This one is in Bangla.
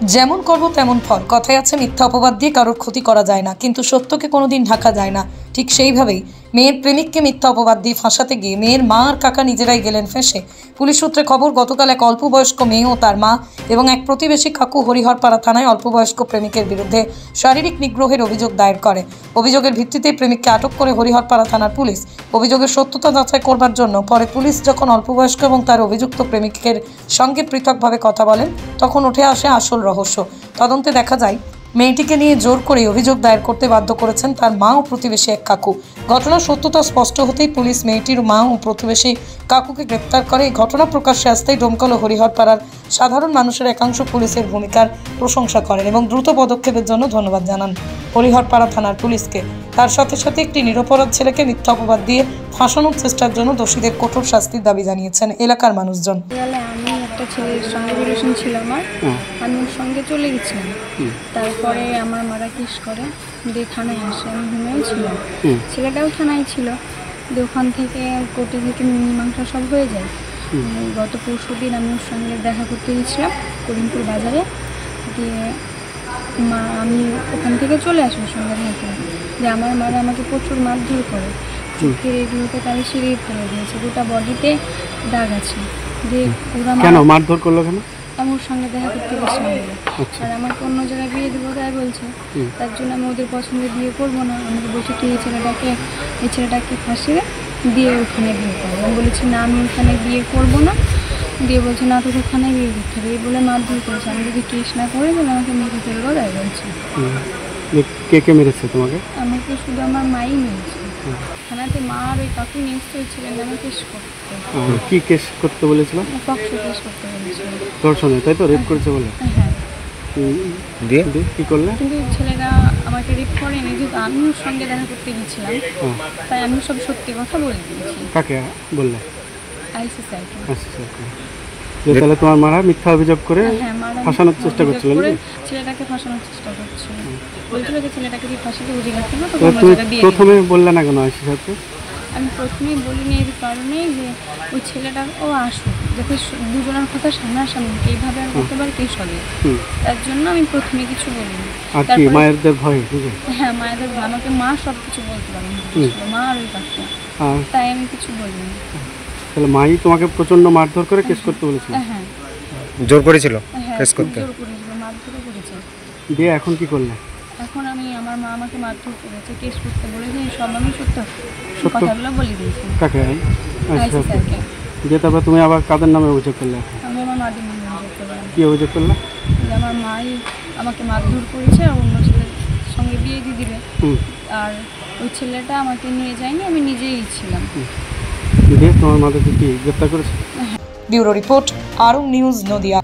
যেমন কর্ম তেমন ফল, কথায় আছে মিথ্যা অপবাদ দিয়ে কারোর ক্ষতি করা যায় না, কিন্তু সত্যকে কোনোদিন ঢাকা যায় না। ঠিক সেইভাবেই মেয়ের প্রেমিককে মিথ্যা অপবাদ দিয়ে ফাঁসাতে গিয়ে মেয়ের মা আর কাকা নিজেরাই গেলেন ফেঁসে। পুলিশ সূত্রে খবর, গতকাল এক অল্প বয়স্ক মেয়ে ও তার মা এবং এক প্রতিবেশী কাকু হরিহরপাড়া থানায় অল্প বয়স্ক প্রেমিকের বিরুদ্ধে শারীরিক নিগ্রহের অভিযোগ দায়ের করে। অভিযোগের ভিত্তিতে প্রেমিককে আটক করে হরিহরপাড়া থানার পুলিশ। অভিযোগের সত্যতা যাচাই করবার জন্য পরে পুলিশ যখন অল্প বয়স্ক এবং তার অভিযুক্ত প্রেমিকের সঙ্গে পৃথকভাবে কথা বলেন, তখন উঠে আসে আসল রহস্য। তদন্তে দেখা যায় মেয়েটিকে নিয়ে জোর করে অভিযোগ দায়ের করতে বাধ্য করেছেন তার মা ও প্রতিবেশী এক কাকু। ঘটনার সত্যতা স্পষ্ট হতেই পুলিশ মেয়েটির মা ও প্রতিবেশী কাকুকে গ্রেপ্তার করে। এই ঘটনা প্রকাশ্যে আসতেই ডোমকল ও হরিহরপাড়ার সাধারণ মানুষের একাংশ পুলিশের ভূমিকার প্রশংসা করেন এবং দ্রুত পদক্ষেপের জন্য ধন্যবাদ জানান হরিহরপাড়া থানার পুলিশকে। তার সাথে সাথে একটি নিরপরাধ ছেলেকে মিথ্যা অপবাদ দিয়ে ফাঁসানোর চেষ্টার জন্য দোষীদের কঠোর শাস্তির দাবি জানিয়েছেন এলাকার মানুষজন। আমি একটা ছেলের সঙ্গে রিলেশন ছিল আমার, আমি ওর সঙ্গে চলে গেছিলাম। তারপরে আমার মারা কেস করে দিয়ে থানায় আসে, আমি ঘুমেও ছিলাম, ছেলেটাও থানায় ছিল। দিয়ে ওখান থেকে কোর্টে থেকে মীমাংসা সব হয়ে যায়। গত পরশু দিন আমি ওর সঙ্গে দেখা করতে গেছিলাম করিমপুর বাজারে। দিয়ে আমি ওখান থেকে চলে আসি ওর সঙ্গে দেখা করে। যে আমার মারা আমাকে প্রচুর মারধর করে, চোখের এগুলোতে তাই সিঁড়িয়ে ফেলে দিয়েছে, গোটা বডিতে দাগ আছে। যে ওরা কেন মারধর করলো কেন? আমি ওর সঙ্গে দেখা করতে গেছিলাম আর আমাকে অন্য জায়গায় বিয়ে দেবো তাই বলছে। তার জন্য আমি ওদের পছন্দে বিয়ে করবো না। আমাকে বলছে তুই এই ছেলেটাকে ফাঁসিয়ে দিয়ে ওখানে বিয়ে করবো। আমি বলেছি না, আমি ওখানে বিয়ে করবো না। দিয়ে বলছে না, তোর ওখানে বিয়ে করতে হবে, এই বলে মারধর করেছে। আমি যদি কেস না করে তাহলে আমাকে মেরে ফেলবো তাই বলছে। কে কে মেরেছে তোমাকে? আমাকে শুধু আমার মাই মেরেছে। থানাতে মা আর ওই কাকু নিশ্চয় ছিলেন আমি কেস করতে। কি কেস করতে বলেছিল? পক্ষ কেস করতে বলেছিল, ধর্ষণে, তাই তো? রেপ করেছে বলে? হ্যাঁ। দিয়ে কি করলে? কিন্তু ছেলেরা আমাকে রেপ করেনি, যেহেতু আমি ওর সঙ্গে দেখা করতে গেছিলাম তাই আমি সব সত্যি কথা বলে দিয়েছি। কাকে বললে? আইসি স্যারকে। তাহলে তোমার মারা মিথ্যা অভিযোগ করে ফাঁসানোর চেষ্টা করছিল? ছেলেটাকে ফাঁসানোর চেষ্টা করছিল, বলছিল যে ছেলেটাকে দিয়ে ফাঁসিতে উঠে গেছে না। তো প্রথমে বললে না কেন আইসি স্যারকে? আমি প্রথমেই বলিনি এর কারণে যে ওই ছেলেটা আসুক, যাতে দুজনের কথা সামনাসামনি এইভাবে আর করতে পারে কেস হবে, তার জন্য আমি প্রথমে কিছু বলিনি। আর কি মায়েরদের ভয়? হ্যাঁ, মায়েদের ভয়। আমাকে মা সব কিছু বলতে পারেন, মা আর ওই কাকু, তাই আমি কিছু বলিনি। তাহলে মাই তোমাকে প্রচন্ড মারধর করে কেস করতে বলেছিল? হ্যাঁ, জোর করেছিল কেস করতে? জোর করেছিল, মারধরও করেছে। দিয়ে এখন কি করলে? এখন আমার মা আমাকে মারধর করেছে, কেস করতে বলেছে, সব আমি সত্য কথাগুলো বলে দিয়েছি। কাকে? আইসি স্যারকে। দিয়ে তারপর তুমি আবার কাদের নামে অভিযোগ করলে? আমি আমার মাদের নামে অভিযোগ করলাম। কি অভিযোগ করলে? আমার মাই আমাকে মারধর করেছে, আর অন্য ছেলের সঙ্গে বিয়ে দিয়ে দিবে, আর ওই ছেলেটা আমাকে নিয়ে যায়নি, আমি নিজেই ছিলাম। দিয়ে তোমার মাদেরকে কি গ্রেপ্তার করেছে? ব্যুরো রিপোর্ট, আরং নিউজ, নদিয়া।